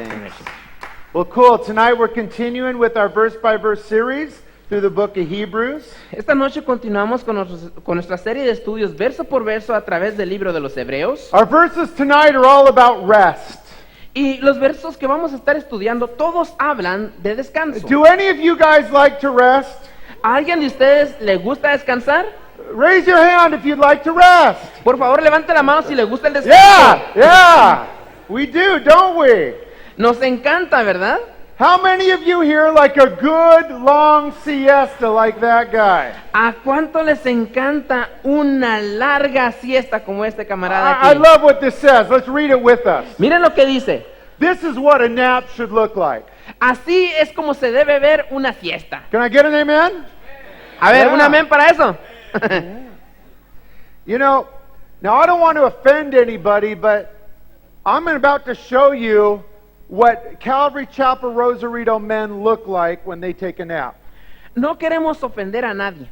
Thanks. Well, cool. Tonight we're continuing with our verse-by-verse series through the book of Hebrews. Esta noche continuamos con nuestra serie de estudios verso por verso a través del libro de los Hebreos. Our verses tonight are all about rest. Y los versos que vamos a estar estudiando, todos hablan de descanso. Do any of you guys like to rest? ¿A alguien de ustedes le gusta descansar? Raise your hand if you'd like to rest. Por favor, levante la mano si le gusta el descanso. Yeah. We do, don't we? Nos encanta, ¿verdad? How many of you here like a good long siesta like that guy? ¿A cuánto les encanta una larga siesta como este camarada I aquí? love what this says. Let's read it with us. Miren lo que dice. This is what a nap should look like. Así es como se debe ver una siesta. Can I get an amen? A ver, Yeah. un amén para eso. You know, now I don't want to offend anybody, but I'm about to show you what Calvary Chapel Rosarito men look like when they take a nap. No queremos ofender a nadie,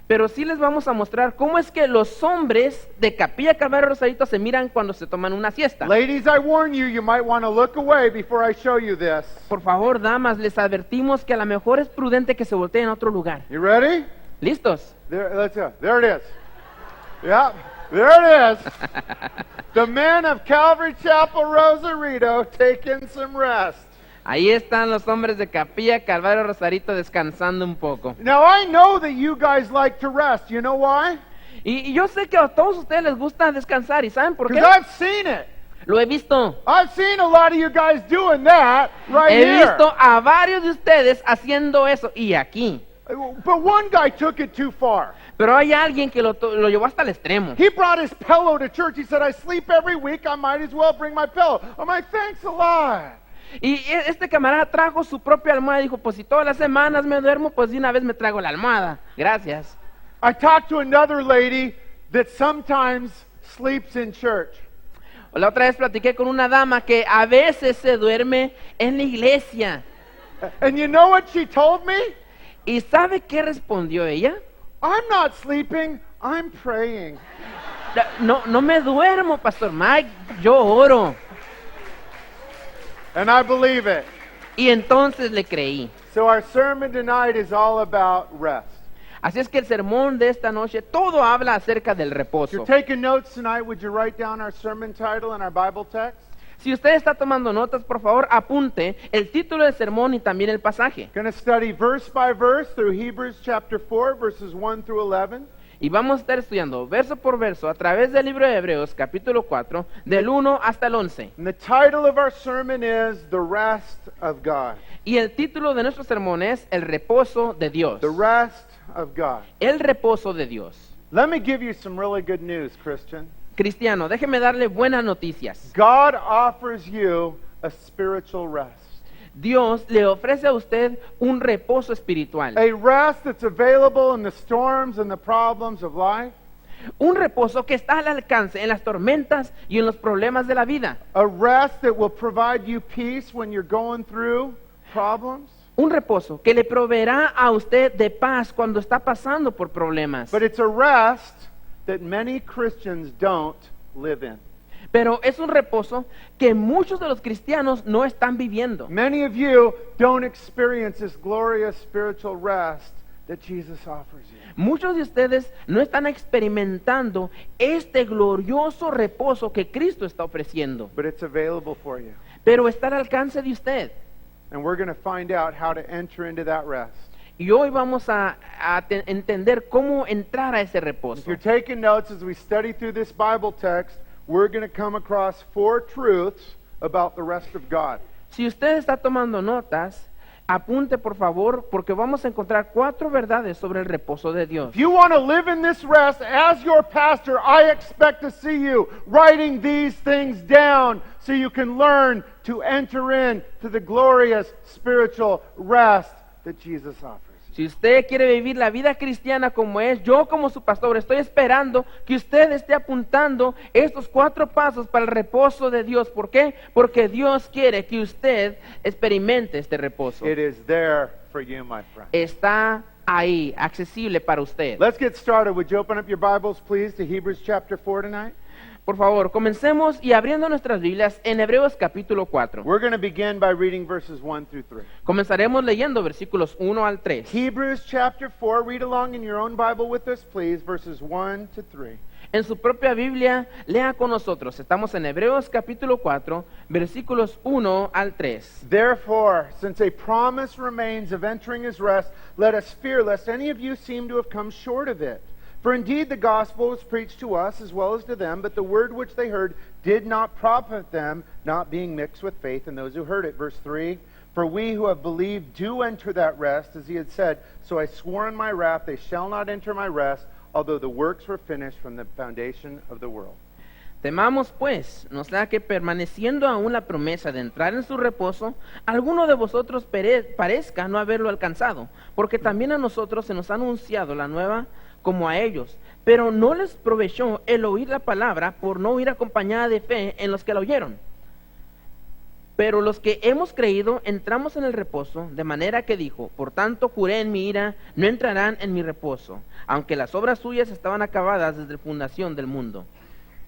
pero sí les vamos a mostrar cómo es que los hombres de Capilla Calvario Rosarito se miran cuando se toman una siesta. Ladies, I warn you, you might want to look away before I show you this. Por favor, damas, les advertimos que a lo mejor es prudente que se volteen a otro lugar. You ready? ¿Listos? There, let's go. There it is. Yeah, there it is. The men of Calvary Chapel Rosarito taking some rest. Ahí están los hombres de Capilla Calvario Rosarito descansando un poco. Now, I know that you guys like to rest. You know why? Y yo sé que a todos ustedes les gusta descansar, ¿y saben por qué? Because I've seen it. Lo he visto. I've seen a lot of you guys doing that right He here. visto a varios de ustedes haciendo eso, y aquí. But one guy took it too far. Pero hay alguien que lo llevó hasta el extremo. He brought his pillow to church. He said, I sleep every week. I might as well bring my pillow. I'm like, thanks a lot. Y este camarada trajo su propia almohada y dijo, pues si todas las semanas me duermo, pues de una vez me traigo la almohada. Gracias. I talked to another lady that sometimes sleeps in church. La otra vez platiqué con una dama que a veces se duerme en la iglesia. And you know what she told me? ¿Y sabe qué respondió ella? I'm not sleeping. I'm praying. No me duermo, Pastor Mike, yo oro. And I believe it. Y entonces le creí. So our sermon tonight is all about rest. Así es que el sermón de esta noche, todo habla acerca del If reposo. you're taking notes tonight, would you write down our sermon title and our Bible text? Si usted está tomando notas, por favor, apunte el título del sermón y también el pasaje. Going to study verse by verse through Hebrews chapter 4, verses 1 through 11. Y vamos a estar estudiando verso por verso a través del libro de Hebreos, capítulo 4, del 1 hasta el 11. And the title of our sermon is The Rest of God. Y el título de nuestro sermón es El reposo de Dios. The Rest of God. El reposo de Dios. Let me give you some really good news, Christian. Cristiano, déjeme darle buenas noticias. God offers you a spiritual rest. Dios le ofrece a usted un reposo espiritual. A rest that's available in the storms and the problems of life. Un reposo que está al alcance en las tormentas y en los problemas de la vida. A rest that will provide you peace when you're going through problems. Un reposo que le proveerá a usted de paz cuando está pasando por problemas. But it's a rest that many Christians don't live in. Pero es un reposo que muchos de los cristianos no están viviendo. Many of you don't experience this glorious spiritual rest that Jesus offers you. Muchos de ustedes no están experimentando este glorioso reposo que Cristo está ofreciendo. But it's available for you. Pero está al alcance de usted. And we're going to find out how to enter into that rest. Y hoy vamos a entender cómo entrar a ese If reposo. you're taking notes as we study through this Bible text, we're going to come across 4 truths about the rest of God. Si usted está tomando notas, apunte por favor, porque vamos a encontrar 4 verdades sobre el reposo de Dios. If you want to live in this rest, as your pastor, I expect to see you writing these things down so you can learn to enter into the glorious spiritual rest that Jesus offers. Si usted quiere vivir la vida cristiana como es, yo como su pastor estoy esperando que usted esté apuntando estos 4 pasos para el reposo de Dios. ¿Por qué? Porque Dios quiere que usted experimente este reposo. It is there for you, my friend. Está ahí, accesible para usted. Let's get started. Would you open up your Bibles, please, to Hebrews chapter 4 tonight? Por favor, comencemos y abriendo nuestras Biblias en Hebreos capítulo 4. We're going to begin by reading verses 1 through 3. Comenzaremos leyendo versículos 1 al 3. Hebrews chapter 4, read along in your own Bible with us, please, verses 1 to 3. En su propia Biblia, lea con nosotros. Estamos en Hebreos capítulo 4, versículos 1 al 3. Therefore, since a promise remains of entering his rest, let us fear lest any of you seem to have come short of it. For indeed the gospel was preached to us as well as to them, but the word which they heard did not profit them, not being mixed with faith in those who heard it. Verse 3, for we who have believed do enter that rest, as he had said, so I swore in my wrath, they shall not enter my rest, although the works were finished from the foundation of the world. Temamos pues, no sea que permaneciendo aún la promesa de entrar en su reposo, alguno de vosotros parezca no haberlo alcanzado, porque también a nosotros se nos ha anunciado la nueva como a ellos, pero no les provechó el oír la palabra por no ir acompañada de fe en los que la oyeron. Pero los que hemos creído entramos en el reposo, de manera que dijo, por tanto juré en mi ira, no entrarán en mi reposo, aunque las obras suyas estaban acabadas desde la fundación del mundo.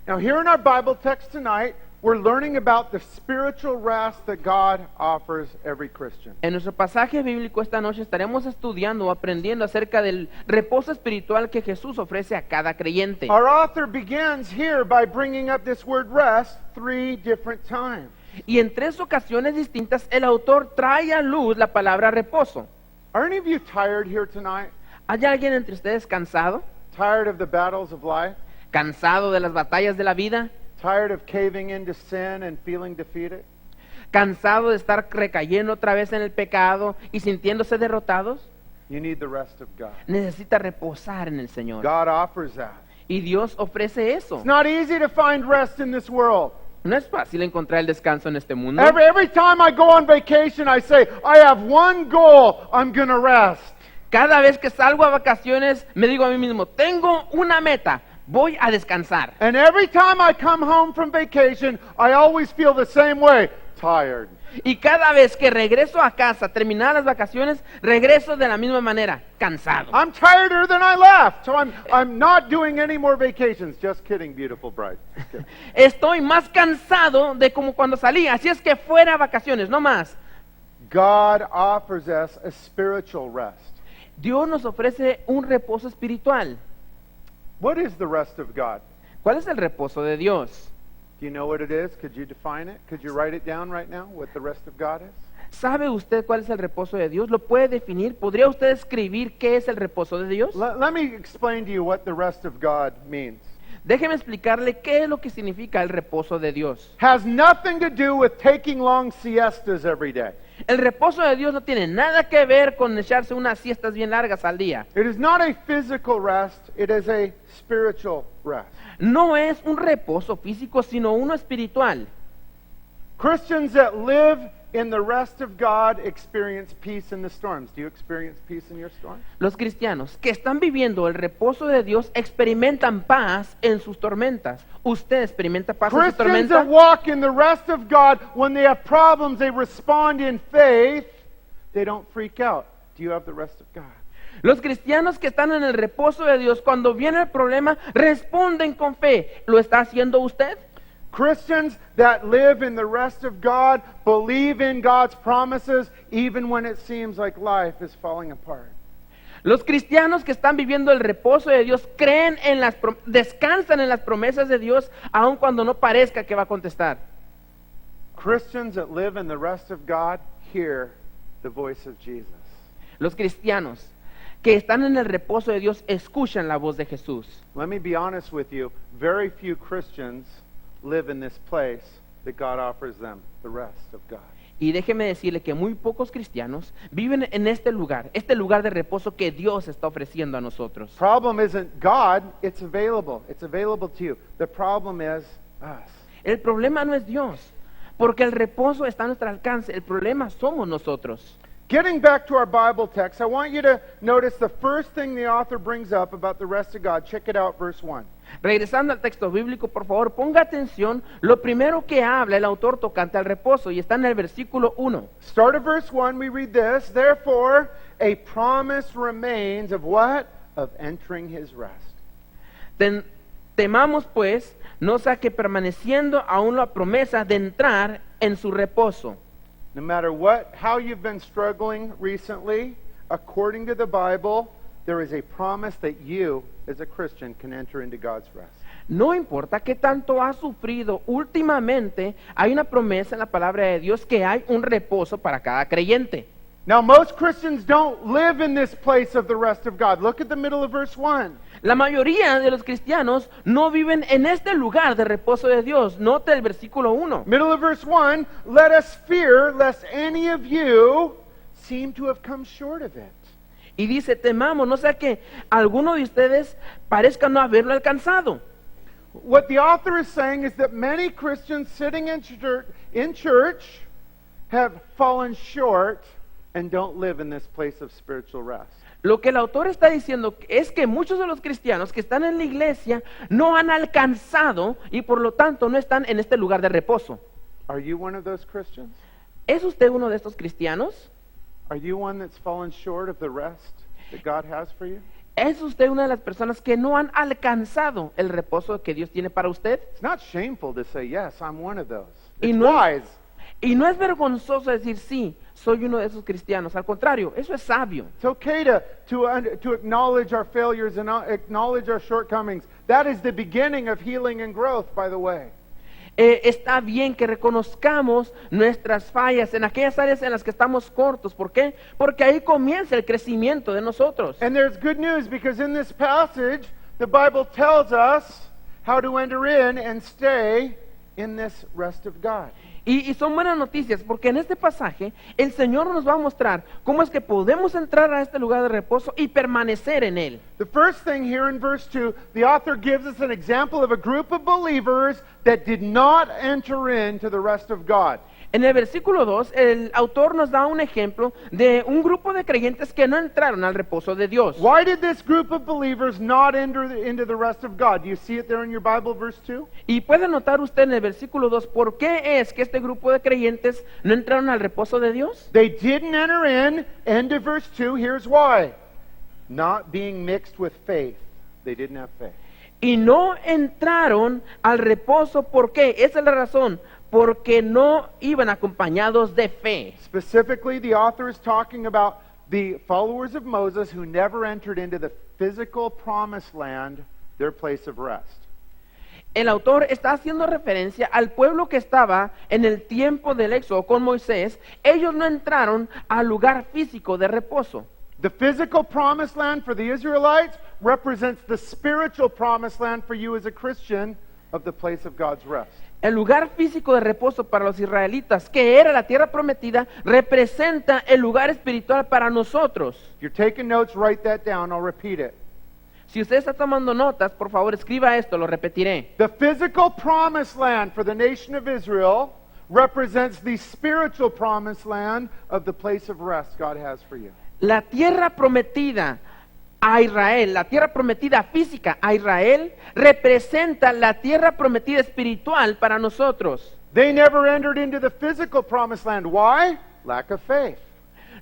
Now here in our Bible text tonight, we're learning about the spiritual rest that God offers every Christian. En nuestro pasaje bíblico esta noche estaremos estudiando o aprendiendo acerca del reposo espiritual que Jesús ofrece a cada creyente. Our author begins here by bringing up this word rest 3 different times. Y en 3 ocasiones distintas el autor trae a luz la palabra reposo. Are any of you tired here tonight? ¿Hay alguien entre ustedes cansado? Tired of the battles of life? ¿Cansado de las batallas de la vida? Tired of caving into sin and feeling defeated? ¿Cansado de estar recayendo otra vez en el pecado y sintiéndose derrotados? You need the rest of God. Necesita reposar en el Señor. God offers that. Y Dios ofrece eso. It's not easy to find rest in this world. No es fácil encontrar el descanso en este mundo. Every time I go on vacation, I say, I have one goal, I'm going to rest. Cada vez que salgo a vacaciones, me digo a mí mismo, tengo una meta, voy a descansar. And every time I come home from vacation, I always feel the same way, tired. Y cada vez que regreso a casa, terminadas las vacaciones, regreso de la misma manera, cansado. I'm tireder than I left, so I'm not doing any more vacations. Just kidding, beautiful bride. Just kidding. Estoy más cansado de como cuando salí, así es que fuera a vacaciones, no más. God offers us a spiritual rest. Dios nos ofrece un reposo espiritual. What is the rest of God? ¿Cuál es el reposo de Dios? Do you know what it is? Could you define it? Could you write it down right now, what the rest of God is? ¿Sabe usted cuál es el reposo de Dios? ¿Lo puede definir? ¿Podría usted escribir qué es el reposo de Dios? Let me explain to you what the rest of God means. Déjeme explicarle qué es lo que significa el reposo de Dios. Has nothing to do with taking long siestas every day. El reposo de Dios no tiene nada que ver con echarse unas siestas bien largas al día. It is not a physical rest, it is a spiritual rest. No es un reposo físico, sino uno espiritual. Christians that live in the rest of God experience peace in the storms. Do you experience peace in your storms? Los cristianos que están viviendo el reposo de Dios experimentan paz en sus tormentas. ¿Usted experimenta paz en su Christians tormenta? that walk in the rest of God, when they have problems, they respond in faith. They don't freak out. Do you have the rest of God? Los cristianos que están en el reposo de Dios, cuando viene el problema, responden con fe. ¿Lo está haciendo usted? Christians that live in the rest of God believe in God's promises even when it seems like life is falling apart. Los cristianos que están viviendo el reposo de Dios creen en descansan en las promesas de Dios, aun cuando no parezca que va a contestar. Christians that live in the rest of God hear the voice of Jesus. Los cristianos que están en el reposo de Dios escuchan la voz de Jesús. Let me be honest with you, very few Christians live in this place that God offers them, the rest of God. Y déjeme decirle que muy pocos cristianos viven en este lugar de reposo que Dios está ofreciendo a nosotros. Problem isn't God, it's available. It's available to you. The problem is us. El problema no es Dios, porque el reposo está a nuestro alcance. El problema somos nosotros. Getting back to our Bible text, I want you to notice the first thing the author brings up about the rest of God. Check it out, verse 1. Regresando al texto bíblico, por favor, ponga atención. Lo primero que habla el autor tocante al reposo, y está en el versículo 1. Start at verse 1, we read this. Therefore, a promise remains of what? Of entering his rest. Temamos pues, no sea que permaneciendo aún la promesa de entrar en su reposo. No matter how you've been struggling recently, according to the Bible, there is a promise that you, as a Christian, can enter into God's rest. No importa qué tanto has sufrido últimamente, hay una promesa en la palabra de Dios que hay un reposo para cada creyente. Now, most Christians don't live in this place of the rest of God. Look at the middle of verse 1. La mayoría de los cristianos no viven en este lugar de reposo de Dios. Nota el versículo 1. Middle of verse 1, let us fear lest any of you seem to have come short of it. Y dice, temamos, no sea que alguno de ustedes parezca no haberlo alcanzado. What the author is saying is that many Christians sitting in church have fallen short and don't live in this place of spiritual rest. Lo que el autor está diciendo es que muchos de los cristianos que están en la iglesia no han alcanzado y por lo tanto no están en este lugar de reposo. Are you one of those Christians? ¿Es usted uno de estos cristianos? Are you one that's fallen short of the rest that God has for you? ¿Es usted una de las personas que no han alcanzado el reposo que Dios tiene para usted? It's not shameful to say, yes, I'm one of those. Y It's no, wise. y no es vergonzoso decir, sí, soy uno de esos cristianos. Al contrario, eso es sabio. It's okay to acknowledge our failures and acknowledge our shortcomings. That is the beginning of healing and growth, by the way. Está bien que reconozcamos nuestras fallas en aquellas áreas en las que estamos cortos. ¿Por qué? Porque ahí comienza el crecimiento de nosotros. And there's good news because in this passage, the Bible tells us how to enter in and stay in this rest of God. Y son buenas noticias porque en este pasaje el Señor nos va a mostrar cómo es que podemos entrar a este lugar de reposo y permanecer en él. The first thing here in verse 2, the author gives us an example of a group of believers that did not enter into the rest of God. En el versículo 2, el autor nos da un ejemplo de un grupo de creyentes que no entraron al reposo de Dios. Why did this group of believers not enter into the rest of God? Do you see it there in your Bible, verse 2? Y puede notar usted en el versículo 2 por qué es que este grupo de creyentes no entraron al reposo de Dios. They didn't enter in, end of verse 2, here's why. Not being mixed with faith. They didn't have faith. Y no entraron al reposo, ¿por qué? Esa es la razón. Porque no iban acompañados de fe. Specifically, the author is talking about the followers of Moses who never entered into the physical promised land, their place of rest. El autor está haciendo referencia al pueblo que estaba en el tiempo del Éxodo con Moisés. Ellos no entraron al lugar físico de reposo. The physical promised land for the Israelites represents the spiritual promised land for you as a Christian of the place of God's rest. El lugar físico de reposo para los israelitas, que era la tierra prometida, representa el lugar espiritual para nosotros. If you're taking notes, write that down. I'll repeat it. Si usted está tomando notas, por favor escriba esto, lo repetiré. The physical promised land for the nation of Israel represents the spiritual promised land of the place of rest God has for you. La tierra prometida a Israel, la tierra prometida física a Israel, representa la tierra prometida espiritual para nosotros. They never entered into the physical promised land. Why? Lack of faith.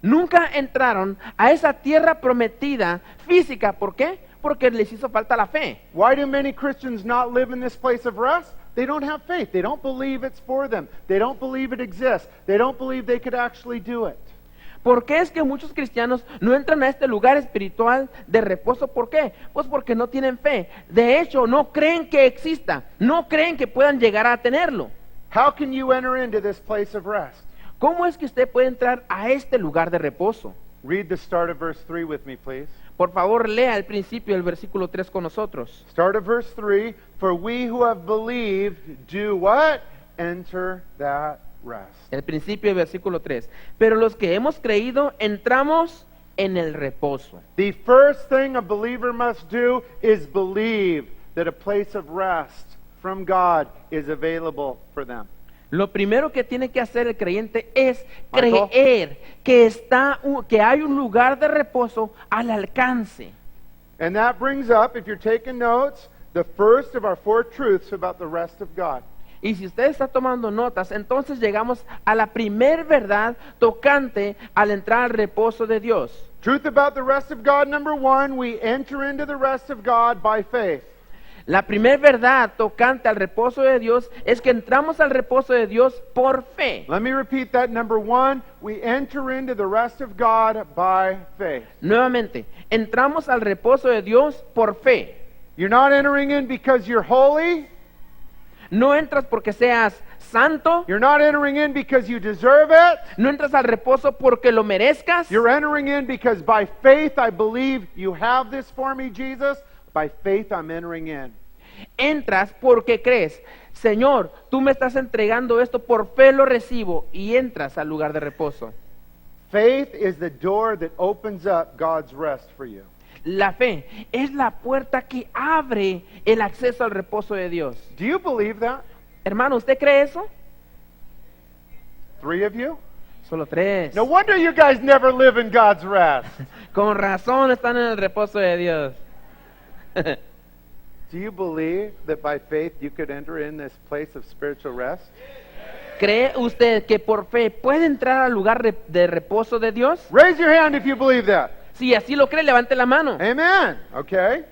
Nunca entraron a esa tierra prometida física. ¿Por qué? Porque les hizo falta la fe. Why do many Christians not live in this place of rest? They don't have faith. They don't believe it's for them. They don't believe it exists. They don't believe they could actually do it. ¿Por qué es que muchos cristianos no entran a este lugar espiritual de reposo? ¿Por qué? Pues porque no tienen fe. De hecho, no creen que exista. No creen que puedan llegar a tenerlo. How can you enter into this place of rest? ¿Cómo es que usted puede entrar a este lugar de reposo? Read the start of verse 3 with me, please. Por favor, lea el principio del versículo 3 con nosotros. Start of verse 3. For we who have believed do what? Enter that rest. El principio del versículo 3. Pero los que hemos creído entramos en el reposo. The first thing a believer must do is believe that a place of rest from God is available for them. Lo primero que tiene que hacer el creyente es Michael. creer que hay un lugar de reposo al alcance. And that brings up, if you're taking notes, the first of our four truths about the rest of God. Y si usted está tomando notas, entonces llegamos a la primer verdad tocante al entrar al reposo de Dios. Truth about the rest of God, number one, we enter into the rest of God by faith. La primera verdad tocante al reposo de Dios es que entramos al reposo de Dios por fe. Let me repeat that. Number one, we enter into the rest of God by faith. Nuevamente, entramos al reposo de Dios por fe. You're not entering in because you're holy. No entras porque seas santo, You're not entering in because you deserve it. no entras al reposo porque lo merezcas. You're entering in because by faith I believe you have this for me, Jesus. By faith I'm entering in. Entras porque crees, Señor, tú me estás entregando esto, por fe lo recibo, y entras al lugar de reposo. Faith is the door that opens up God's rest for you. La fe es la puerta que abre el acceso al reposo de Dios. Do you believe that? Hermano, ¿usted cree eso? 3 of you? Solo 3. No wonder you guys never live in God's rest. Con razón están en el reposo de Dios. Do you believe that by faith you could enter in this place of spiritual rest? ¿Cree usted que por fe puede entrar al lugar de reposo de Dios? Raise your hand if you believe that. Si así lo cree, levante la mano. Amen. Okay.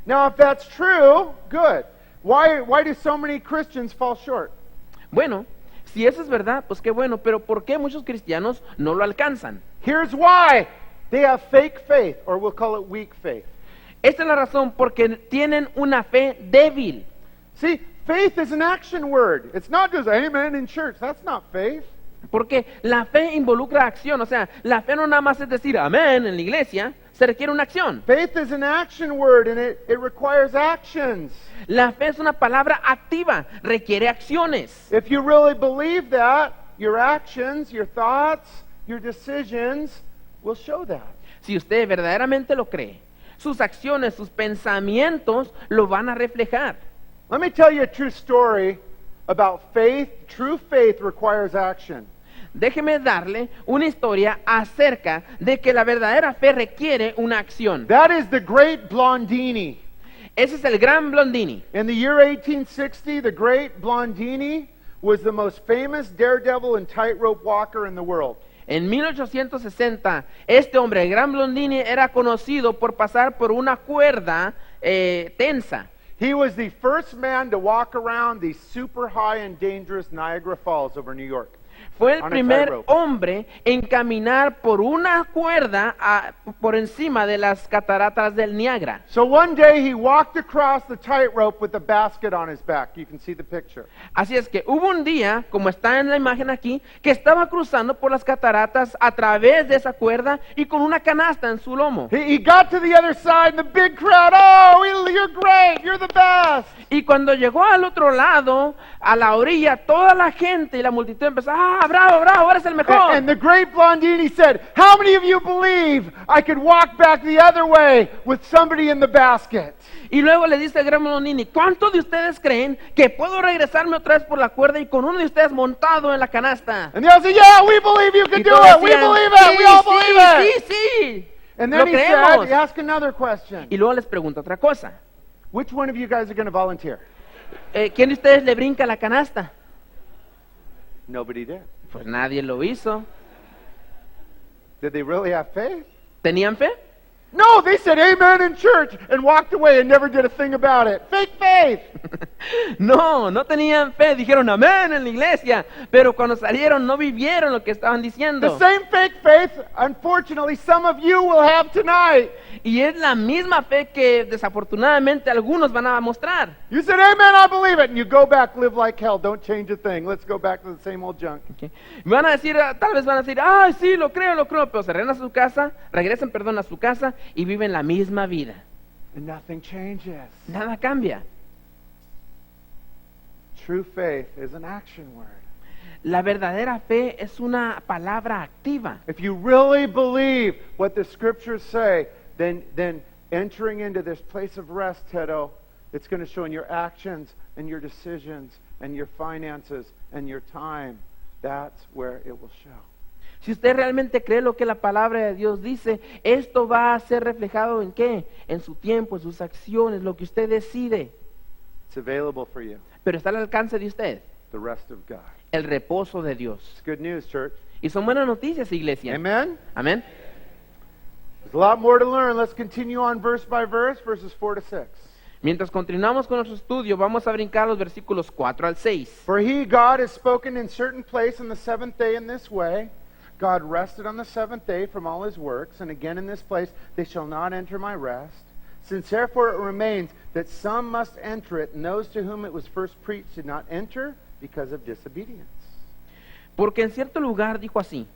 Now, if that's true, good. Why do so many Christians fall short? Bueno, si eso es verdad, pues qué bueno, pero ¿por qué muchos cristianos no lo alcanzan? Here's why. They have fake faith, or we'll call it weak faith. Esta es la razón, porque tienen una fe débil. See, faith is an action word. It's not just amen in church. That's not faith. Porque la fe involucra acción, o sea, la fe no nada más es decir amén en la iglesia, se requiere una acción. Faith is an action word, and it requires actions. La fe es una palabra activa, requiere acciones. If you really believe that, your actions, your thoughts, your decisions will show that. Si usted verdaderamente lo cree, sus acciones, sus pensamientos lo van a reflejar. Let me tell you a true story about faith. True faith requires action. Déjeme darle una historia acerca de que la verdadera fe requiere una acción. That is the great Blondini. Ese es el gran Blondini. In the year 1860, the great Blondini was the most famous daredevil and tightrope walker in the world. En 1860, este hombre, el gran Blondini, era conocido por pasar por una cuerda tensa. He was the first man to walk around the super high and dangerous Niagara Falls over New York. Fue el On a primer tightrope. hombre en caminar por una cuerda por encima de las cataratas del Niágara. So one day he walked across the tightrope with a basket on his back. You can see the picture. Así es que hubo un día, como está en la imagen aquí, que estaba cruzando por las cataratas a través de esa cuerda y con una canasta en su lomo. He got to the other side and the big crowd, oh, you're great, you're the best. Y cuando llegó al otro lado, a la orilla, toda la gente y la multitud empezó, bravo, bravo, eres el mejor. And the great Blondini said, how many of you believe I could walk back the other way with somebody in the basket? Y luego le dice el gran Blondini, ¿cuántos de ustedes creen que puedo regresarme otra vez por la cuerda y con uno de ustedes montado en la canasta? And they all said, yeah, we believe you can Y do todos it. We decían, believe it. We all believe it. sí. And Lo then he creemos. said, he asked another question. Y luego les pregunto otra cosa. Which one of you guys are going to volunteer? ¿Quién de ustedes le brinca la canasta? Nobody did. Pues nadie lo hizo. Did they really have faith? ¿Tenían fe? No, they said amen in church and walked away and never did a thing about it. Fake faith. No, no tenían fe, dijeron amén en la iglesia, pero cuando salieron no vivieron lo que estaban The diciendo. same fake faith, unfortunately, some of you will have tonight. Y es la misma fe que desafortunadamente algunos van a mostrar. You said, amen, I believe it. And you go back, live like hell. Don't change a thing. Let's go back to the same old junk. Okay. Van a decir, tal vez van a decir, ay, sí, lo creo, pero se regresan a su casa y viven la misma vida. And nothing changes. Nada cambia. True faith is an action word. La verdadera fe es una palabra activa. If you really believe what the scriptures say, then entering into this place of rest, Tedo, it's going to show in your actions and your decisions and your finances and your time. That's where it will show. Si usted realmente cree lo que la palabra de Dios dice, esto va a ser reflejado ¿en qué? En su tiempo, en sus acciones, lo que usted decide. It's available for you, Pero está al alcance de usted, the rest of God. el reposo de Dios. It's good news, church. Y son buenas noticias, iglesia. Amen? Amén. There's a lot more to learn. Let's continue on verse by verse, verses 4 to 6. Mientras continuamos con nuestro estudio, vamos a brincar los versículos 4 al 6. For he, God, has spoken in certain place on the seventh day in this way. God rested on the seventh day from all his works, and again in this place they shall not enter my rest. Since therefore it remains that some must enter it, and those to whom it was first preached did not enter because of disobedience. Porque en cierto lugar dijo así,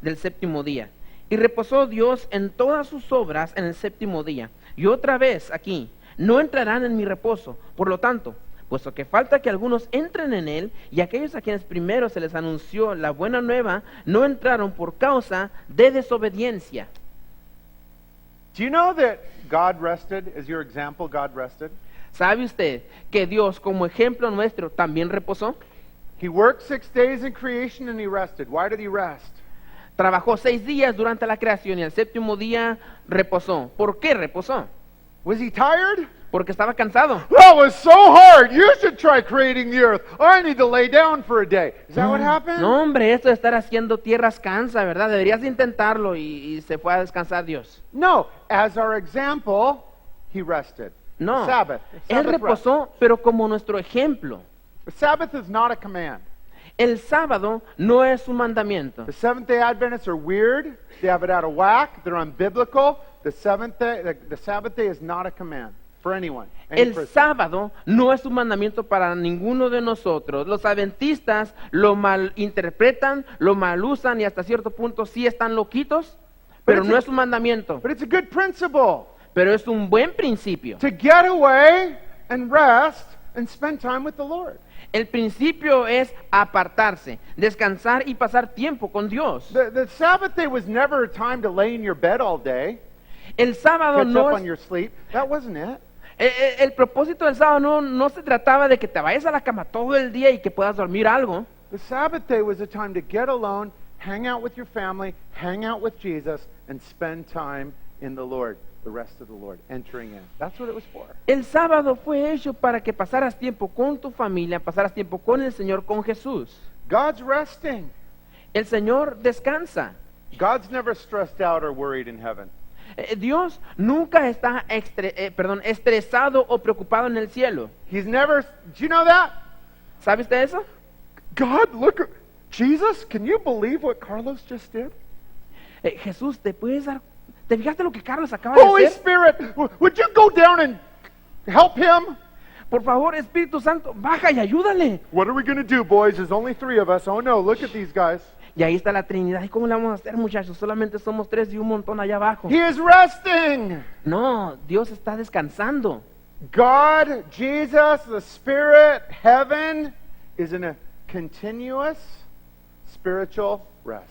del séptimo día, y reposó Dios en todas sus obras en el séptimo día. Y otra vez aquí, no entrarán en mi reposo. Por lo tanto, puesto que falta que algunos entren en él, y aquellos a quienes primero se les anunció la buena nueva, no entraron por causa de desobediencia. Do you know that God rested? As your example, God rested? ¿Sabe usted que Dios como ejemplo nuestro también reposó? He worked 6 days in creation and he rested. Why did he rest? Trabajó 6 días durante la creación y el séptimo día reposó. ¿Por qué reposó? Was he tired? Porque estaba cansado. That was so hard. You should try creating the earth. I need to lay down for a day. Is that what happened? No, hombre, esto de estar haciendo tierras cansa, ¿verdad? Deberías intentarlo y se fue a descansar Dios. No. As our example, he rested. No, Sabbath. Él Sabbath rest. reposó, pero como nuestro ejemplo. The Sabbath is not a command. El sábado no es un mandamiento. The Seventh-day Adventists are weird. They have it out of whack. They're unbiblical. The Sabbath day is not a command for anyone. Any El person. sábado no es un mandamiento para ninguno de nosotros. Los adventistas lo malinterpretan, lo malusan y hasta cierto punto sí están loquitos, pero no es un mandamiento. But it's a good principle Pero es un buen principio. to get away and rest and spend time with the Lord. El principio es apartarse, descansar y pasar tiempo con Dios. The Sabbath day was never a time to lay in your bed all day, El sábado catch no up es, on your sleep. That wasn't it. el propósito del sábado no se trataba de que te vayas a la cama todo el día y que puedas dormir algo. The Sabbath day was a time to get alone, hang out with your family, hang out with Jesus, and spend time in the Lord, the rest of the Lord, entering in. That's what it was for. El sábado fue hecho para que pasaras tiempo con tu familia, pasaras tiempo con el Señor, con Jesús. God's resting. El Señor descansa. God's never stressed out or worried in heaven. Dios nunca está estresado o preocupado en el cielo. He's never, do you know that? ¿Sabe usted eso? God, look, Jesus, can you believe what Carlos just did? Jesús, ¿te fijaste lo que Carlos acaba Holy de hacer? Spirit, would you go down and help him? Por favor, Espíritu Santo, baja y ayúdale. What are we going to do, boys? There's only 3 of us. Oh no, look at these guys. Y ahí está la Trinidad. ¿Y cómo le vamos a hacer, muchachos? Solamente somos 3 y un montón allá abajo. He is resting. No, Dios está descansando. God, Jesus, the Spirit, heaven is in a continuous spiritual rest.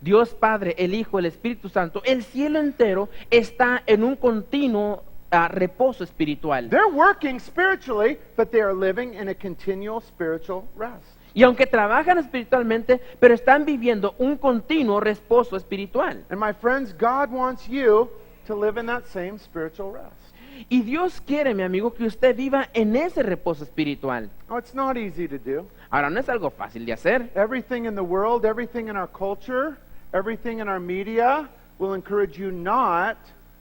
Dios Padre, el Hijo, el Espíritu Santo, el cielo entero está en un continuo reposo espiritual. They're working spiritually, but they are living in a continual spiritual rest. Y aunque trabajan espiritualmente, pero están viviendo un continuo reposo espiritual. And my friends, God wants you to live in that same spiritual rest. Y Dios quiere, mi amigo, que usted viva en ese reposo espiritual. Oh, it's not easy to do. Ahora, no es algo fácil de hacer. Everything in the world, everything in our culture, everything in our media will encourage you not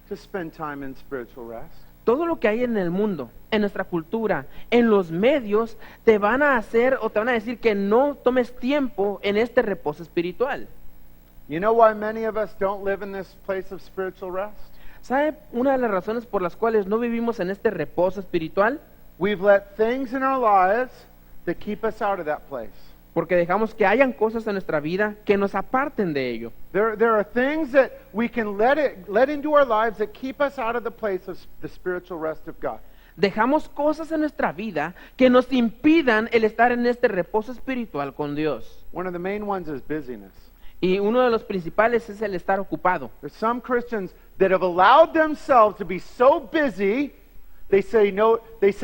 to spend time in spiritual rest. Todo lo que hay en el mundo, en nuestra cultura, en los medios, te van a hacer o te van a decir que no tomes tiempo en este reposo espiritual. You know why many of us don't live in this place of spiritual rest? ¿Sabe una de las razones por las cuales no vivimos en este reposo espiritual? We've let things in our lives that keep us out of that place. Porque dejamos que hayan cosas en nuestra vida que nos aparten de ello. There are things that we can let into our lives that keep us out of the place of the spiritual rest of God. Dejamos cosas en nuestra vida que nos impidan el estar en este reposo espiritual con Dios. One of the main ones is busyness. Y uno de los principales es el estar ocupado. There's some Christians that have allowed themselves to be so busy, they say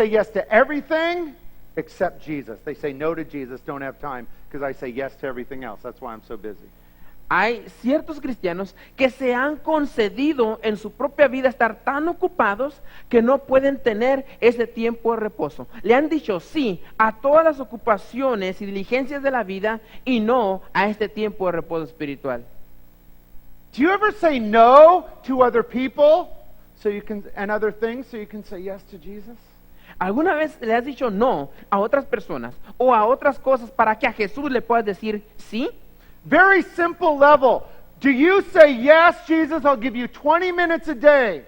yes to everything except Jesus. They say no to Jesus, don't have time, because I say yes to everything else. That's why I'm so busy. Hay ciertos cristianos que se han concedido en su propia vida estar tan ocupados que no pueden tener ese tiempo de reposo. Le han dicho sí a todas las ocupaciones y diligencias de la vida y no a este tiempo de reposo espiritual. Do you ever say no to other people so you can, and other things so you can say yes to Jesus? ¿Alguna vez le has dicho no a otras personas o a otras cosas para que a Jesús le puedas decir sí? Very simple level. Do you say, yes, Jesus, I'll give you 20 minutes a day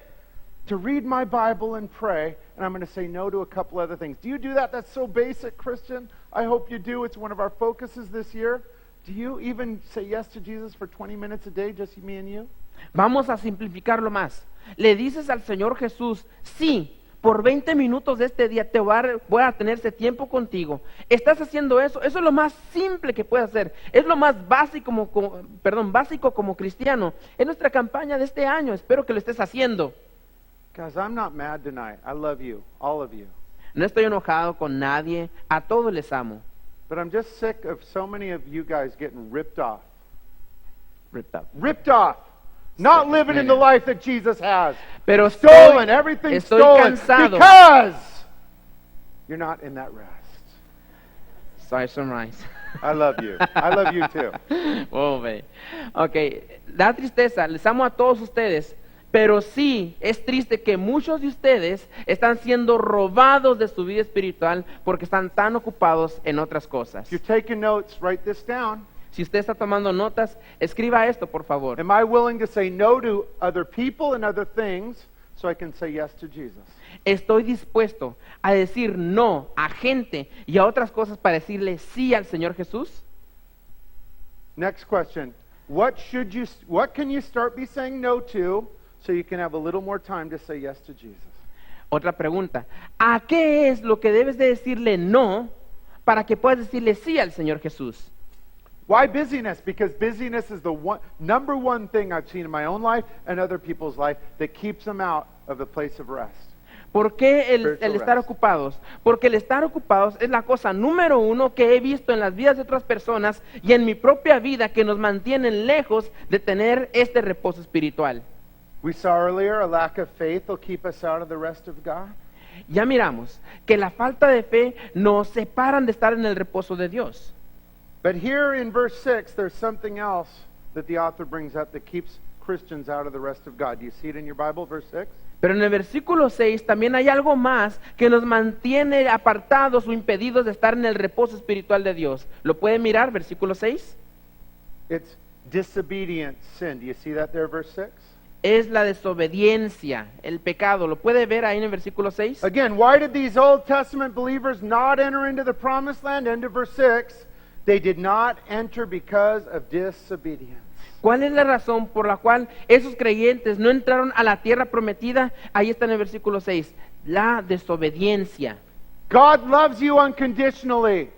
to read my Bible and pray, and I'm going to say no to a couple other things? Do you do that? That's so basic, Christian. I hope you do. It's one of our focuses this year. Do you even say yes to Jesus for 20 minutes a day, just me and you? Vamos a simplificarlo más. Le dices al Señor Jesús, sí, por 20 minutos de este día voy a tener ese tiempo contigo. ¿Estás haciendo eso? Eso es lo más simple que puedes hacer. Es lo más básico básico como cristiano. Es nuestra campaña de este año. Espero que lo estés haciendo. Guys, I'm not mad tonight. I love you, all of you. No estoy enojado con nadie. A todos les amo. But I'm just sick of so many of you guys getting ripped off. Ripped Off. Not living in the life that Jesus has. Pero Stolen, everything estoy stolen. cansado. Because you're not in that rest. Sorry, Sunrise. I love you. I love you too. Ok, da tristeza, les amo a todos ustedes, pero sí es triste que muchos de ustedes están siendo robados de su vida espiritual porque están tan ocupados en otras cosas. If you're taking notes, write this down. Si usted está tomando notas, escriba esto, por favor. Am I willing to say no to other people and other things so I can say yes to Jesus? Estoy dispuesto a decir no a gente y a otras cosas para decirle sí al Señor Jesús. Next question. What can you start be saying no to so you can have a little more time to say yes to Jesus? Otra pregunta. ¿A qué es lo que debes de decirle no para que puedas decirle sí al Señor Jesús? Why busyness? Because busyness is the number one thing I've seen in my own life and other people's life that keeps them out of the place of rest. ¿Por qué el Spiritual estar rest. ocupados? Porque el estar ocupados es la cosa número uno que he visto en las vidas de otras personas y en mi propia vida que nos mantienen lejos de tener este reposo espiritual. We saw earlier a lack of faith will keep us out of the rest of God. Ya miramos que la falta de fe nos separan de estar en el reposo de Dios. But here in verse 6, there's something else that the author brings up that keeps Christians out of the rest of God. Do you see it in your Bible, verse 6? Pero en el versículo 6 también hay algo más que nos mantiene apartados o impedidos de estar en el reposo espiritual de Dios. ¿Lo pueden mirar, versículo 6? It's disobedient sin. Do you see that there, verse 6? Es la desobediencia, el pecado. ¿Lo puede ver ahí en el versículo 6? Again, why did these Old Testament believers not enter into the promised land? End of verse 6. They did not enter because of disobedience. ¿Cuál es la razón por la cual esos creyentes no entraron a la tierra prometida? Ahí está en el versículo 6. La desobediencia. God loves you unconditionally.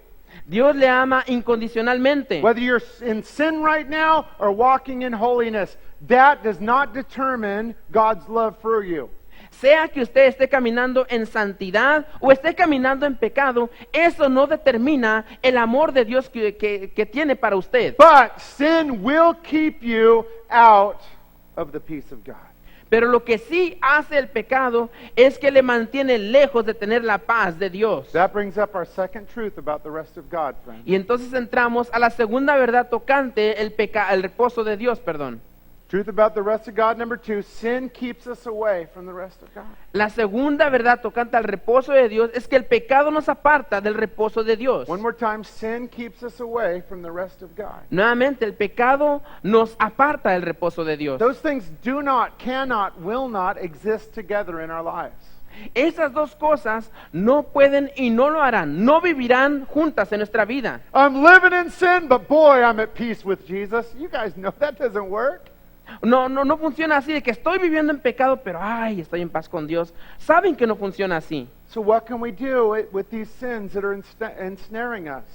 Dios le ama incondicionalmente. Whether you're in sin right now or walking in holiness, that does not determine God's love for you. Sea que usted esté caminando en santidad o esté caminando en pecado, eso no determina el amor de Dios que tiene para usted. But sin will keep you out of the peace of God. Pero lo que sí hace el pecado es que le mantiene lejos de tener la paz de Dios. That brings up our second truth about the rest of God, friends. Y entonces entramos a la segunda verdad tocante el reposo de Dios, perdón. Truth about the rest of God, number 2, sin keeps us away from the rest of God. La segunda verdad tocante al reposo de Dios es que el pecado nos aparta del reposo de Dios. One more time, sin keeps us away from the rest of God. Nuevamente, el pecado nos aparta del reposo de Dios. Those things do not, cannot, will not exist together in our lives. Esas dos cosas no pueden y no lo harán, no vivirán juntas en nuestra vida. I'm living in sin, but boy, I'm at peace with Jesus. You guys know that doesn't work. No funciona así de que estoy viviendo en pecado, pero ay, estoy en paz con Dios. Saben que no funciona así. So what can we do with these sins that are ensnaring us?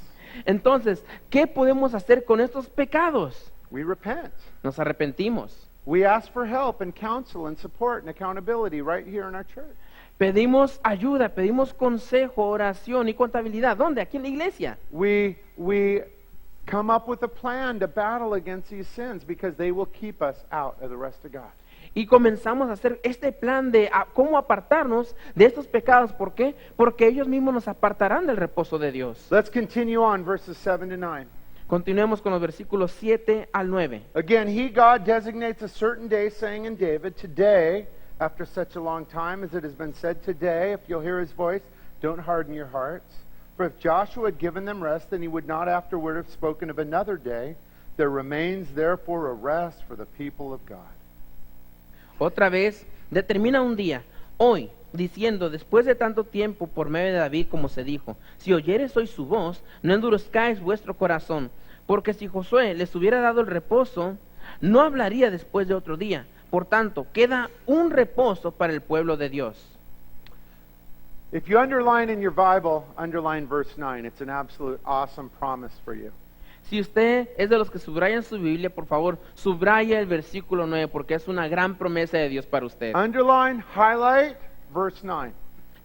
Entonces, ¿qué podemos hacer con estos pecados? We repent. Nos arrepentimos. We ask for help and counsel and support and accountability right here in our church. Pedimos ayuda, pedimos consejo, oración y contabilidad. ¿Dónde? Aquí en la iglesia. We come up with a plan to battle against these sins because they will keep us out of the rest of God. Y comenzamos a hacer este plan de cómo apartarnos de estos pecados. ¿Por qué? Porque ellos mismos nos apartarán del reposo de Dios. Let's continue on verses 7 to 9. Continuemos con los versículos 7 al 9. Again, he, God, designates a certain day, saying in David, today after such a long time, as it has been said today, if you'll hear his voice, don't harden your hearts. For if Joshua had given them rest, then he would not afterward have spoken of another day. There remains therefore a rest for the people of God. Otra vez, determina un día, hoy, diciendo, después de tanto tiempo por medio de David, como se dijo, si oyeres hoy su voz, no endurezcáis vuestro corazón, porque si Josué les hubiera dado el reposo, no hablaría después de otro día. Por tanto, queda un reposo para el pueblo de Dios. If you underline in your Bible, underline verse 9. It's an absolute awesome promise for you. Si usted es de los que subrayan su Biblia, por favor, subraya el versículo 9, porque es una gran promesa de Dios para usted. Underline, highlight, verse 9.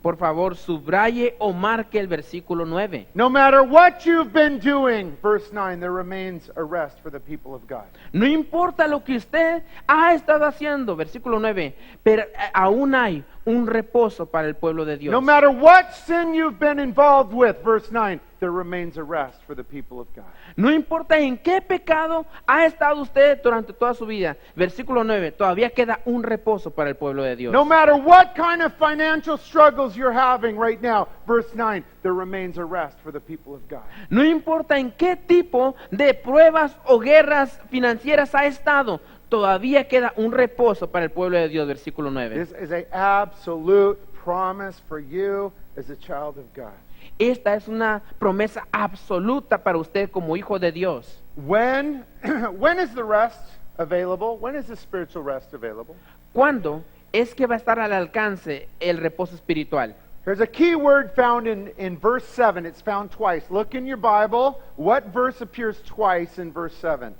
Por favor, subraye o marque el versículo 9. No matter what you've been doing, verse 9, there remains a rest for the people of God. No importa lo que usted ha estado haciendo, versículo 9, pero aún hay un reposo para el pueblo de Dios. No matter what sin you've been involved with, verse 9, there remains a rest for the people of God. No importa en qué pecado ha estado usted durante toda su vida, versículo 9, todavía queda un reposo para el pueblo de Dios. No matter what kind of financial struggles you're having right now, verse 9, there remains a rest for the people of God. No importa en qué tipo de pruebas o guerras financieras ha estado, todavía queda un reposo para el pueblo de Dios, versículo 9. This is an absolute promise for you as a child of God. Esta es una promesa absoluta para usted como hijo de Dios. When is the rest available? When is the spiritual rest available? ¿Cuándo es que va a estar al alcance el reposo espiritual? There's a key word found in verse 7. It's found twice. Look in your Bible. What verse appears twice in verse 7?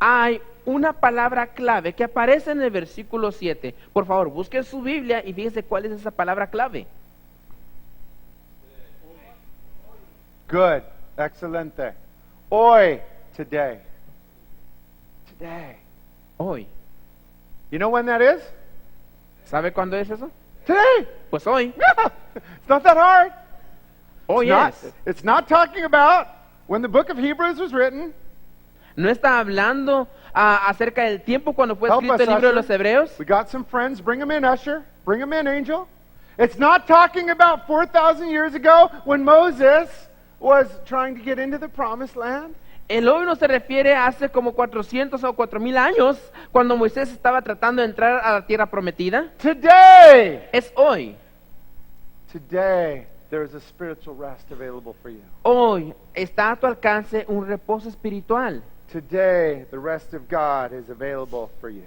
Hay una palabra clave que aparece en el versículo 7. Por favor, busque su Biblia y fíjese cuál es esa palabra clave. Good. Excelente. Hoy. Today. Today. Hoy. You know when that is? ¿Sabe cuándo es eso? Today. Pues hoy. It's not that hard. Hoy It's es. it's not talking about when the book of Hebrews was written. No está hablando acerca del tiempo cuando fue Help escrito us, el libro de Usher. los Hebreos. We got some friends. Bring them in, Usher. Bring them in, Angel. It's not talking about 4,000 years ago when Moses was trying to get into the promised land. El hoy no se refiere a hace como 400 o 4000 años, cuando Moisés estaba tratando de entrar a la tierra prometida. Today, Es hoy. today, there is a spiritual rest available for you. Hoy está a tu alcance un reposo espiritual. Today, the rest of God is available for you.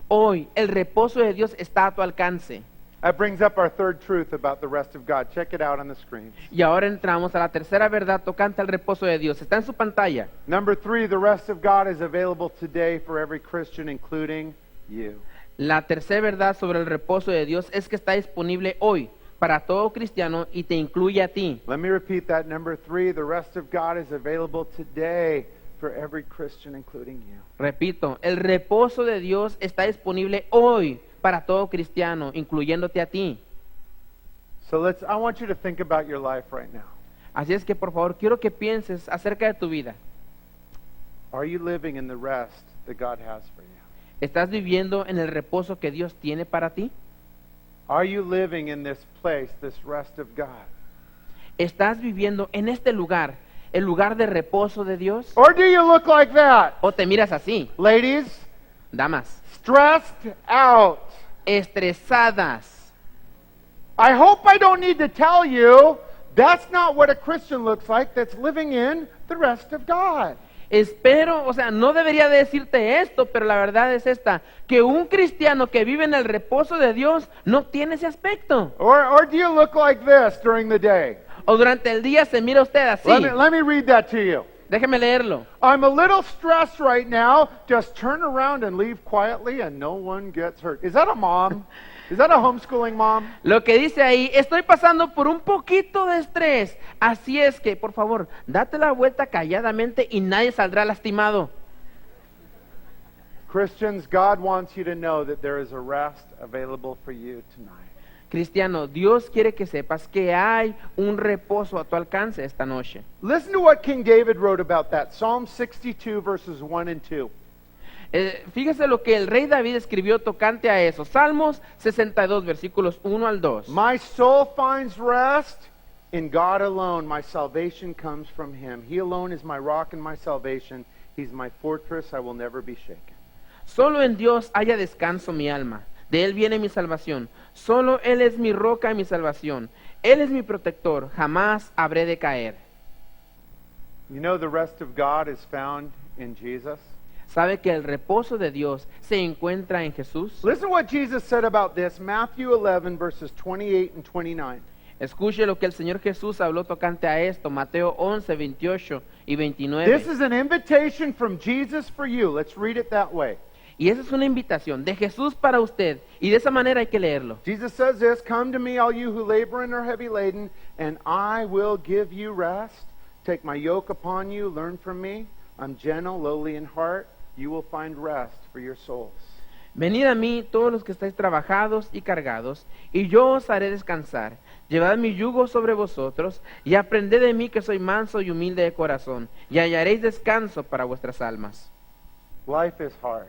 Hoy el reposo de Dios está a tu alcance. That brings up our third truth about the rest of God. Check it out on the screen. Y ahora entramos a la tercera verdad tocante al reposo de Dios. Está en su pantalla. Number 3, the rest of God is available today for every Christian, including you. La tercera verdad sobre el reposo de Dios es que está disponible hoy para todo cristiano y te incluye a ti. Let me repeat that. Number 3, the rest of God is available today for every Christian, including you. Repito, el reposo de Dios está disponible hoy para todo cristiano, incluyéndote a ti. So I want you to think about your life right now. Así es que por favor quiero que pienses acerca de tu vida. Are you living in the rest that God has for you? ¿Estás viviendo en el reposo que Dios tiene para ti? Are you living in this place, this rest of God? ¿Estás viviendo en este lugar, el lugar de reposo de Dios? Or do you look like that? ¿O te miras así, Ladies, damas, stressed out. estresadas? I hope I don't need to tell you that's not what a Christian looks like that's living in the rest of God. Espero, o sea, no debería de decirte esto, pero la verdad es esta, que un cristiano que vive en el reposo de Dios no tiene ese aspecto. Or do you look like this during the day? O durante el día se mira usted así. Let me read that to you. Déjeme leerlo. I'm a little stressed right now. Just turn around and leave quietly and no one gets hurt. Is that a mom? Is that a homeschooling mom? Lo que dice ahí, estoy pasando por un poquito de estrés. Así es que, por favor, date la vuelta calladamente y nadie saldrá lastimado. Christians, God wants you to know that there is a rest available for you tonight. Cristiano, Dios quiere que sepas que hay un reposo a tu alcance esta noche. Listen to what King David wrote about that. Psalm 62 verses 1 and 2. Fíjese lo que el rey David escribió tocante a eso. Salmos 62, versículos 1 al 2. My soul finds rest in God alone. My salvation comes from him. He alone is my rock and my salvation. He's my fortress. I will never be shaken. Solo en Dios haya descanso mi alma. De Él viene mi salvación. Solo Él es mi roca y mi salvación. Él es mi protector. Jamás habré de caer. You know the rest of God is found in Jesus? ¿Sabe que el reposo de Dios se encuentra en Jesús? Listen to what Jesus said about this. Matthew 11, verses 28 and 29. Escuche lo que el Señor Jesús habló tocante a esto. Mateo 11, 28 y 29. This is an invitation from Jesus for you. Let's read it that way. Y esa es una invitación de Jesús para usted. Y de esa manera hay que leerlo. Jesus says this, come to me, all you who labor and are heavy laden, and I will give you rest. Take my yoke upon you, learn from me. I'm gentle, lowly in heart. You will find rest for your souls. Venid a mí todos los que estáis trabajados y cargados, y yo os haré descansar. Llevad mi yugo sobre vosotros, y aprended de mí que soy manso y humilde de corazón, y hallaréis descanso para vuestras almas. Life is hard.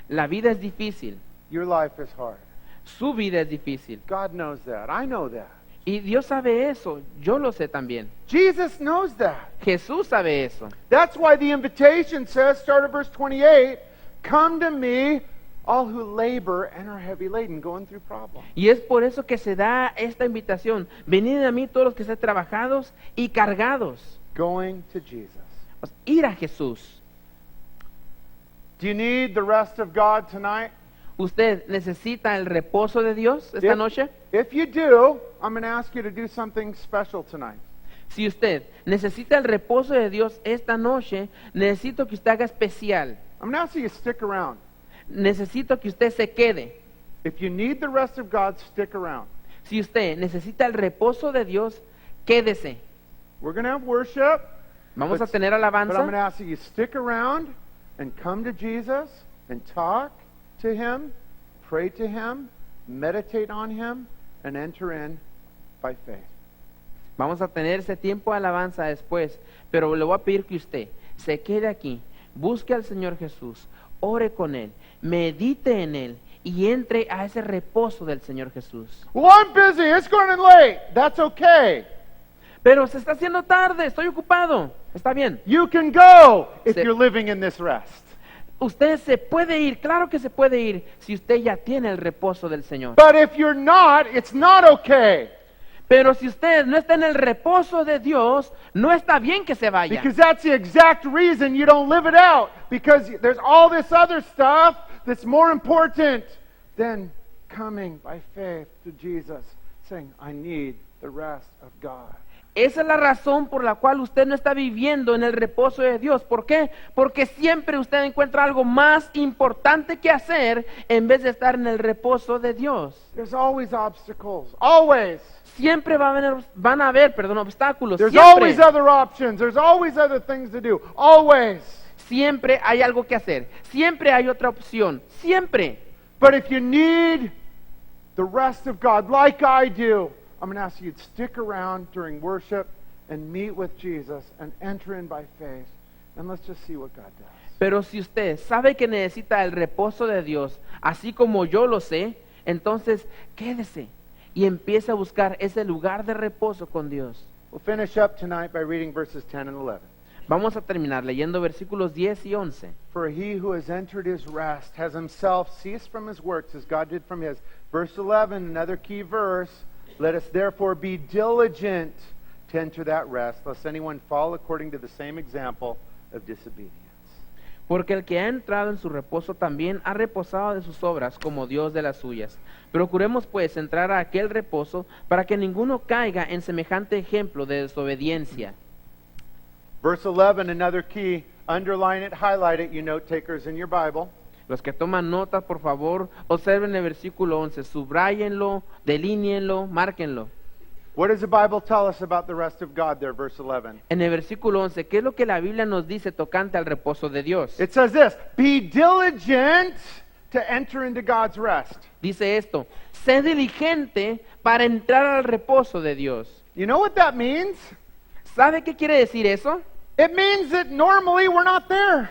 La vida es difícil. Your life is hard. Su vida es difícil. God knows that. I know that. Y Dios sabe eso. Yo lo sé también. Jesus knows that. Jesús sabe eso. That's why the invitation says, start at verse 28, come to me, all who labor and are heavy laden, going through problems. Y es por eso que se da esta invitación. Venid a mí todos los que estén trabajados y cargados. Going to Jesus. Pues, ir a Jesús. Do you need the rest of God tonight? ¿Usted necesita el reposo de Dios esta noche? If you do, I'm going to ask you to do something special tonight. Si usted necesita el reposo de Dios esta noche, necesito que usted haga especial. I'm going to ask you to stick around. Necesito que usted se quede. If you need the rest of God, stick around. Si usted necesita el reposo de Dios, quédese. We're going to have worship. Vamos a But- tener But I'm going to alabanza, ask you to stick around and come to Jesus and talk to Him, pray to Him, meditate on Him, and enter in by faith. vamos a tener ese tiempo de alabanza después, pero le voy a pedir que usted se quede aquí, busque al Señor Jesús, ore con Él, medite en Él y entre a ese reposo del Señor Jesús. Well, I'm busy. It's going late. That's okay. Pero se está haciendo tarde, estoy ocupado. Está bien. You can go if Se- you're living in this rest. Usted se puede ir, claro que se puede ir, si usted ya tiene el reposo del Señor. But if you're not, it's not okay. Pero si usted no está en el reposo de Dios, no está bien que se vaya. Because that's the exact reason you don't live it out. Because there's all this other stuff that's more important than coming by faith to Jesus, saying, I need the rest of God. Esa es la razón por la cual usted no está viviendo en el reposo de Dios. ¿Por qué? Porque siempre usted encuentra algo más importante que hacer en vez de estar en el reposo de Dios. There's always obstacles. Always. Siempre van a haber, obstáculos. There's Siempre, always other options. There's always other things to do. Always. siempre hay algo que hacer. Siempre hay otra opción. Siempre. But if you need the rest of God, like I do, I'm going to ask you to stick around during worship and meet with Jesus and enter in by faith. And let's just see what God does. Pero si usted sabe que necesita el reposo de Dios, así como yo lo sé, entonces quédese y empiece a buscar ese lugar de reposo con Dios. We'll finish up tonight by reading verses 10 and 11. Vamos a terminar leyendo versículos 10 y 11. For he who has entered his rest has himself ceased from his works as God did from his. Verse 11, another key verse. Let us therefore be diligent to enter that rest, lest anyone fall according to the same example of disobedience. Porque el que ha entrado en su reposo también ha reposado de sus obras como Dios de las suyas. Procuremos pues entrar a aquel reposo para que ninguno caiga en semejante ejemplo de desobediencia. Verse 11, another key. Underline it, highlight it, you note takers in your Bible. Los que toman notas, por favor, observen el versículo 11, subrayenlo, delíñenlo, márquenlo. What does the Bible tell us about the rest of God there, verse 11? En el versículo 11, ¿qué es lo que la Biblia nos dice tocante al reposo de Dios? It says this, be diligent to enter into God's rest. Dice esto, sé diligente para entrar al reposo de Dios. You know what that means? ¿Sabe qué quiere decir eso? It means that normally we're not there.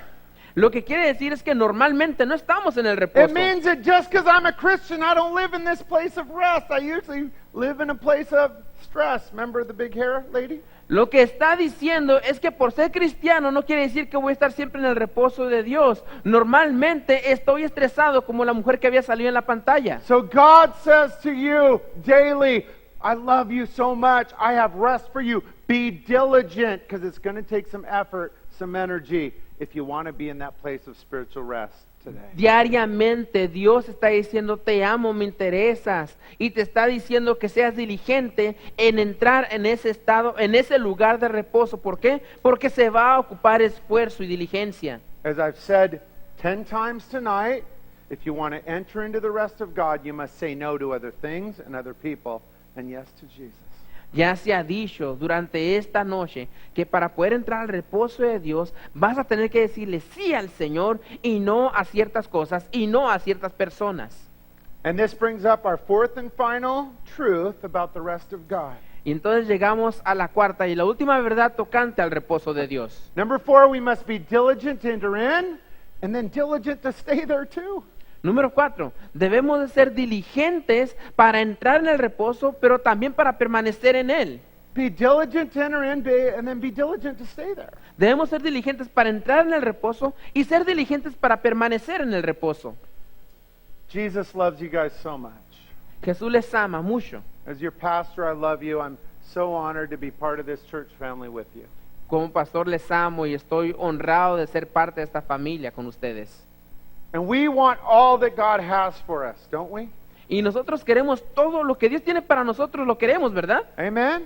Lo que quiere decir es que normalmente no estamos en el It reposo. means that just because I'm a Christian, I don't live in this place of rest. I usually live in a place of stress. Remember the big hair lady? Lo que está diciendo es que por ser cristiano no quiere decir que voy a estar siempre en el reposo de Dios. Normalmente estoy estresado como la mujer que había salido en la pantalla. So God says to you daily, I love you so much. I have rest for you. Be diligent because it's going to take some effort, some energy if you want to be in that place of spiritual rest today. Diariamente Dios está diciendo, te amo, me interesas, y te está diciendo que seas diligente en entrar en ese estado, en ese lugar de reposo. ¿Por qué? Porque se va a ocupar esfuerzo y diligencia. As I've said 10 times tonight, if you want to enter into the rest of God, you must say no to other things and other people and yes to Jesus. Ya se ha dicho durante esta noche que para poder entrar al reposo de Dios vas a tener que decirle sí al Señor y no a ciertas cosas y no a ciertas personas. And this brings up our fourth and final truth about the rest of God. Y entonces llegamos a la cuarta y la última verdad tocante al reposo de Dios. Number 4, we must be diligent to enter in and then diligent to stay there too. Número 4, debemos de ser diligentes para entrar en el reposo, pero también para permanecer en él. Be diligent to enter in and then be diligent to stay there. Debemos ser diligentes para entrar en el reposo y ser diligentes para permanecer en el reposo. Jesus loves you guys so much. Jesús les ama mucho. As your pastor, I love you. I'm so honored to be part of this church family with you. Como pastor les amo y estoy honrado de ser parte de esta familia con ustedes. And we want all that God has for us, don't we? Y nosotros queremos todo lo que Dios tiene para nosotros, lo queremos, ¿verdad? Amen?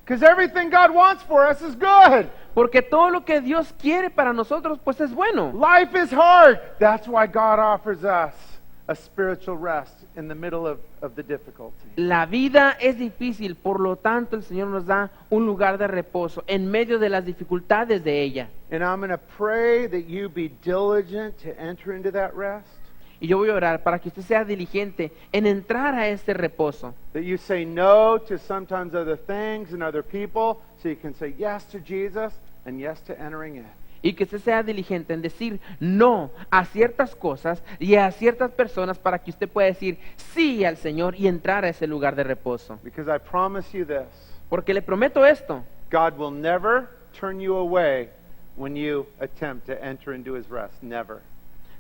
Because everything God wants for us is good. Porque todo lo que Dios quiere para nosotros, pues es bueno. Life is hard. That's why God offers us a spiritual rest in the middle of the difficulty. La vida es difícil, por lo tanto el Señor nos da un lugar de reposo en medio de las dificultades de ella. And I'm going to pray that you be diligent to enter into that rest. Y yo voy a orar para que usted sea diligente en entrar a este reposo. That you say no to sometimes other things and other people so you can say yes to Jesus and yes to entering in. Y que usted sea diligente en decir no a ciertas cosas y a ciertas personas para que usted pueda decir sí al Señor y entrar a ese lugar de reposo. Because I promise you this, Porque le prometo esto, God will never turn you away when you attempt to enter into his rest. Never.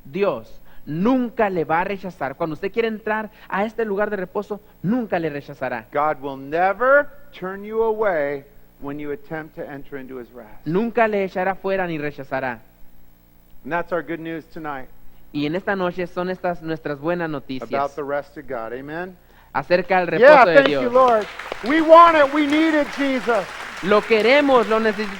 Dios nunca le va a rechazar. Cuando usted quiere entrar a este lugar de reposo, nunca le rechazará. God will never turn you away when you attempt to enter into his rest. Nunca le echará fuera ni rechazará. And that's our good news tonight Y en esta noche son estas nuestras buenas about noticias the rest of God. Amen? acerca del Yeah, reposo de thank you, Dios. Lord. We want it. We need it, Jesus. Lo queremos, lo necesitamos.